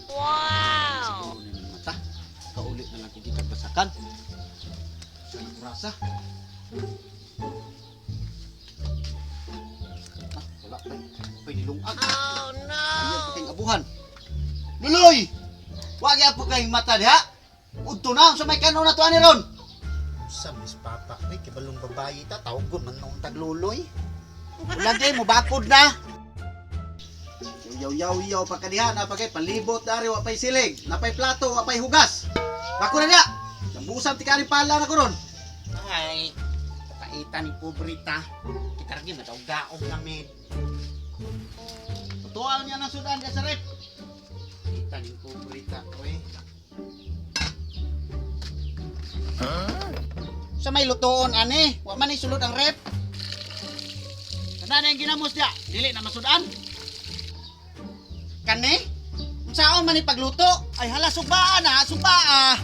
Wow! Siguro na ng mata. Kaulit na lang kung kita basakan. Sa rasa. Wala pa. Pwede lungag. Oh no! Ayan pa kayong abuhan. Luloy! Wag yan po kayong mata diha. Udto na sa may kanon na to ani ron. Sa Miss Papa, ay kibalong babayi ta, tawgon man noong tagluloy. Ulan din mo bakod na. Yaw pa kadiha na pagay palibot dari wa pay silig, napay plato, wa pay hugas. Bako na dia. Nambusam ti kani pala na ko ron. Ay, kaita ni pobrita. Kita rin madaog-daog namin. Tutuan niya ng sudan dia sa rep. Kita ni pobrita, oy. Sa may lutoon ani, wa man ni sulod ang rep. Kana na yung ginamos dia, dili na masudan. Kani? Unsaon man ni pagluto? Ay hala subaa na, subaa.